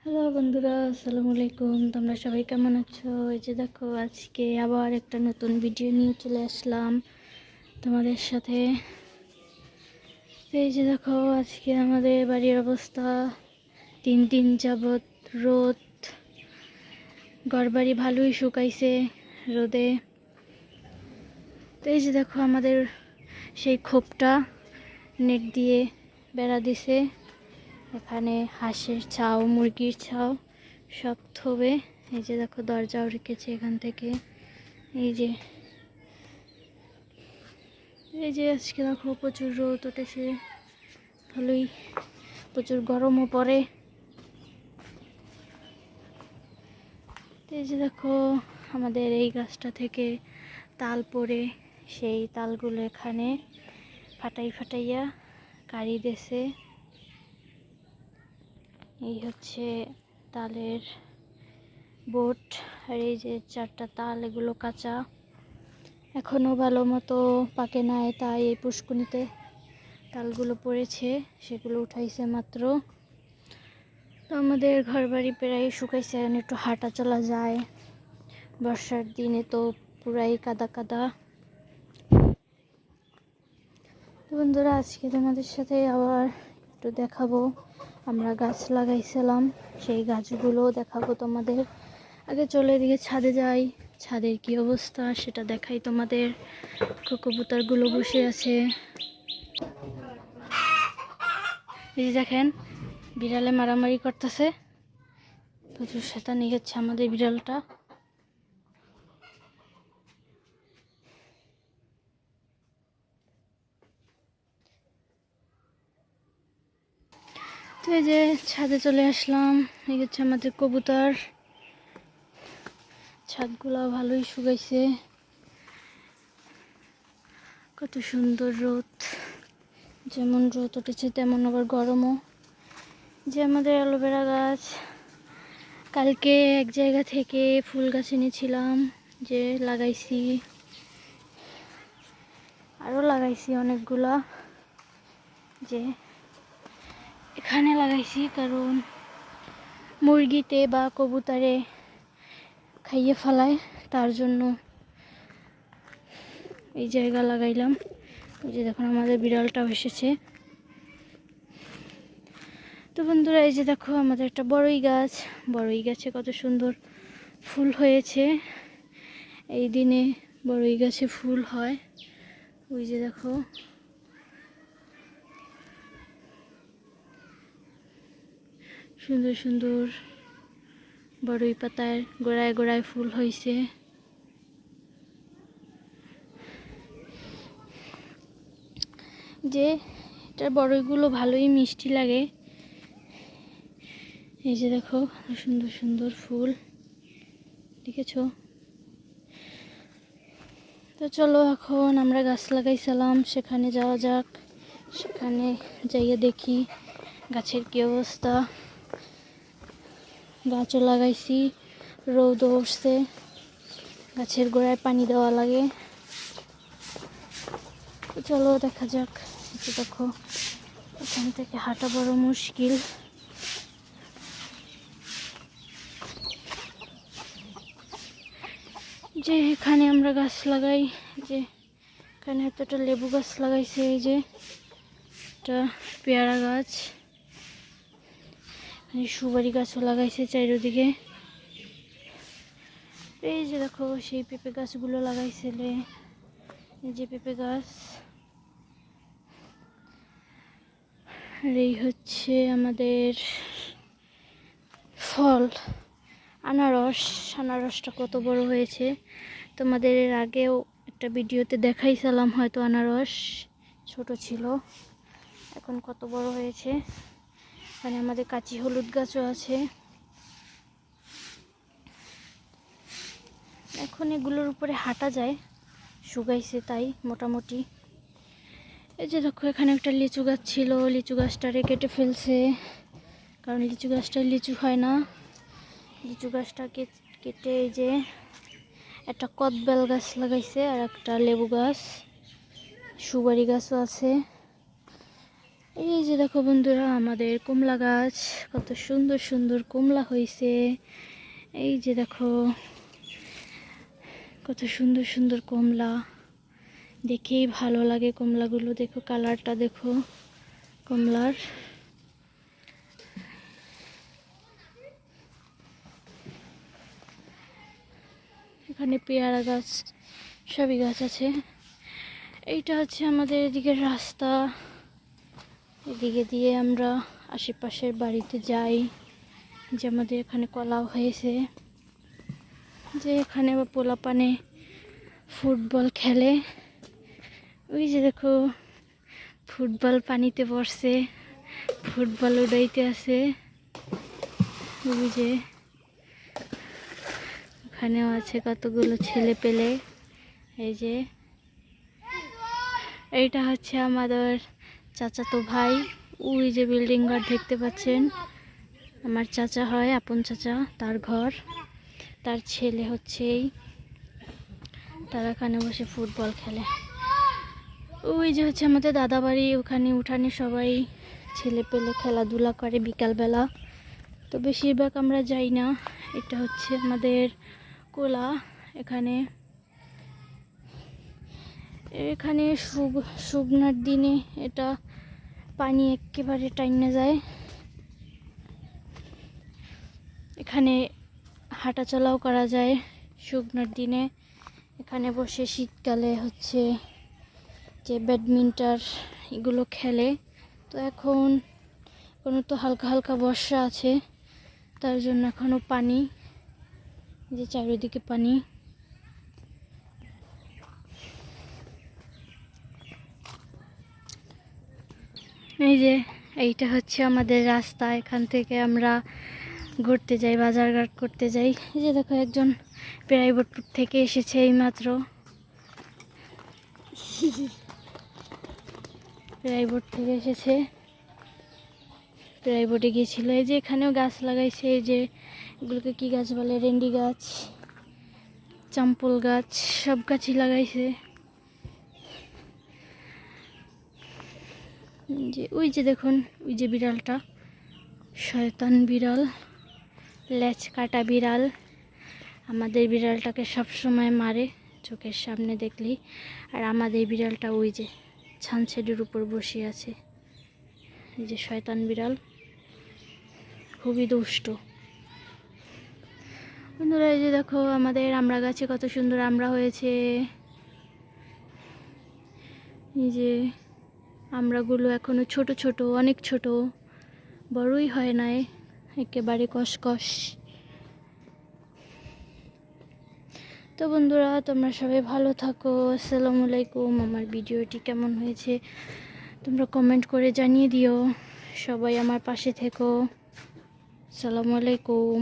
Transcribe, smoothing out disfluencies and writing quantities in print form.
Hello বন্ধুরা, আসসালামু আলাইকুম। তোমরা সবাই কেমন আছো? এই যে দেখো, আজকে আবার একটা নতুন ভিডিও নিয়ে চলে আসলাম তোমাদের সাথে। এই যে দেখো, আজকে আমাদের বাড়ির অবস্থা 3 দিন যাবৎ রোদ। ঘরবাড়ি ভালোই শুকাইছে রোদে। তো এই যে দেখো, আমাদের সেই খোপটা নেট দিয়ে বেড়া দিছে। এখানে হাঁসের ছাও, মুরগির ছাও সব থবে। এই যে দেখো, দরজাও রেখেছে এখান থেকে। এই যে আজকে দেখো প্রচুর রোদ উঠেছে, ভালোই প্রচুর গরমও পড়ে। এই যে দেখো, আমাদের এই গাছটা থেকে তাল পড়ে সেই তালগুলো এখানে ফাটাইয়া কাড়ি দিয়েছে। এই হচ্ছে তালের বোট। আর এই যে 4টা তাল, এগুলো কাঁচা, এখনো ভালো মতো পাকে নাই, তাই এই পুষ্কুনিতে তালগুলো পড়েছে, সেগুলো উঠাইছে মাত্র। তো আমাদের ঘর বাড়ি প্রায় শুকাইছে, এখন একটু হাঁটা চলা যায়। বর্ষার দিনে তো পুরাই কাদা কাদা। তো বন্ধুরা, আজকে তোমাদের সাথে আবার একটু দেখাবো, আমরা গাছ লাগাইছিলাম, সেই গাছগুলো দেখাবো তোমাদের। আগে চলে এদিকে ছাদে যাই, ছাদের কি অবস্থা সেটা দেখাই তোমাদের। কবুতরগুলো বসে আছে। এই যে দেখেন, বিড়ালে মারামারি করতেছে, প্রচুর শয়তানি হচ্ছে আমাদের বিড়ালটা। তো এই যে ছাদে চলে আসলাম, এই হচ্ছে আমাদের কবুতর। ছাদগুলো ভালোই শুকাইছে, কত সুন্দর রোদ। যেমন রোদ উঠেছে তেমন আবার গরমও। যে আমাদের অ্যালোভেরা গাছ, কালকে এক জায়গা থেকে ফুল গাছ এনেছিলাম, যে লাগাইছি, আরও লাগাইছি অনেকগুলা। যে এখানে লাগাইছি কারণ মুরগিতে বা কবুতরে খাইয়ে ফেলায়, তার জন্য এই জায়গা লাগাইলাম। এই যে দেখুন, আমাদের বিড়ালটাও এসেছে। তো বন্ধুরা, এই যে দেখো, আমাদের একটা বড়ই গাছে কত সুন্দর ফুল হয়েছে। এই দিনে বড়ই গাছে ফুল হয়। ওই যে দেখো, সুন্দর সুন্দর বড়ই পাতায় গোড়ায় গোড়ায় ফুল হয়েছে। যে এটার বড়ইগুলো ভালোই মিষ্টি লাগে। এই যে দেখো, সুন্দর সুন্দর ফুল, দেখেছো? তো চলো, এখন আমরা গাছ লাগাইছিলাম, সেখানে যাওয়া যাক। সেখানে যাইয়ে দেখি গাছের কি অবস্থা। গাছও লাগাইছি, রোদ উঠছে, গাছের গোড়ায় পানি দেওয়া লাগে। চলো দেখা যাক। দেখো, এখান থেকে হাঁটা বড় মুশকিল। যে এখানে আমরা গাছ লাগাই, যে এখানে এতটা লেবু গাছ লাগাইছে, এই যে একটা পেয়ারা গাছ, সুপারি গাছও লাগাইছে চারিদিকে। এই যে দেখো, সেই পেঁপে গাছগুলো লাগাইছিলে, এই যে পেঁপে গাছ। আর এই হচ্ছে আমাদের ফল, আনারসটা কত বড় হয়েছে। তোমাদের এর আগেও একটা ভিডিওতে দেখাইছিলাম হয়তো, আনারস ছোট ছিল, এখন কত বড় হয়েছে। এখানে আমাদের কাঁচি হলুদ গাছও আছে। এখন এগুলোর উপরে হাঁটা যায়, শুকাইছে তাই মোটামুটি। এই যে দেখো, এখানে একটা লিচু গাছ ছিল, লিচু গাছটারে কেটে ফেলছে, কারণ লিচু গাছটায় লিচু হয় না। লিচু গাছটা কেটে এই যে একটা কদবেল গাছ লাগাইছে, আর একটা লেবু গাছ, সুপারি গাছও আছে। এই যে দেখো বন্ধুরা, আমাদের কমলা গাছ, কত সুন্দর সুন্দর কমলা হয়েছে। এই যে দেখো কত সুন্দর সুন্দর কমলা, দেখেই ভালো লাগে কমলাগুলো। দেখো কালারটা, দেখো কমলার। এখানে পেয়ারা গাছ, সবই গাছ আছে। এইটা হচ্ছে আমাদের এদিকের রাস্তা, এদিকে দিয়ে আমরা আশেপাশের বাড়িতে যাই। যে আমাদের এখানে কলাও হয়েছে, যে এখানে পোলাপানে ফুটবল খেলে। ওই যে দেখো ফুটবল পানিতে পড়ছে, ফুটবল উড়াইতে আছে। ওই যে ওখানেও আছে কতগুলো ছেলে পেলে। এই যে এইটা হচ্ছে আমাদের চাচাতো ভাই। ওই যে বিল্ডিং ঘর দেখতে পাচ্ছেন, আমার চাচা হয়, আপন চাচা, তার ঘর। তার ছেলে হচ্ছে এই, তারা এখানে বসে ফুটবল খেলে। ওই যে হচ্ছে আমাদের দাদা বাড়ি, ওখানে উঠানে সবাই ছেলে পেলে খেলাধুলা করে বিকালবেলা। তো বেশিরভাগ আমরা যাই না। এটা হচ্ছে আমাদের কোলা। এখানে এখানে শুকনার দিনে এটা পানি একেবারে টাইনা যায়। এখানে হাঁটাচলাও করা যায় শুকনার দিনে। এখানে বসে শীতকালে হচ্ছে যে ব্যাডমিন্টন এগুলো খেলে। তো এখন কোনো তো হালকা হালকা বর্ষা আছে, তার জন্য এখনও পানি, যে চারিদিকে পানি। এই যে এইটা হচ্ছে আমাদের রাস্তা, এখান থেকে আমরা ঘুরতে যাই, বাজারঘাট করতে যাই। এই যে দেখো একজন প্রাইভেট থেকে এসেছে এইমাত্র, প্রাইভেট থেকে এসেছে, প্রাইভেটে গিয়েছিল। এই যে এখানেও গাছ লাগাইছে, এই যে এগুলোকে কি গাছ বলে, রেন্ডি গাছ, চাম্পল গাছ, সব গাছই লাগাইছে। যে ওই যে দেখুন, ওই যে বিড়ালটা, শয়তান বিড়াল, লেজ কাটা বিড়াল। আমাদের বিড়ালটাকে সব সময় মারে চোখের সামনে দেখলেই। আর আমাদের বিড়ালটা ওই যে ছানছেডের উপর বসে আছে, এই যে শয়তান বিড়াল, খুবই দুষ্ট। বন্ধুরা এই যে দেখো আমাদের আমড়া গাছে কত সুন্দর আমড়া হয়েছে। এই যে আমড়াগুলো এখনো ছোট ছোট, অনেক ছোট, বড়ই হয় নাই, একেবারে কসকস। তো বন্ধুরা তোমরা সবাই ভালো থাকো। আসসালামু আলাইকুম। আমার ভিডিওটি কেমন হয়েছে তোমরা কমেন্ট করে জানিয়ে দিও। সবাই আমার পাশে থেকো। আসসালামু আলাইকুম।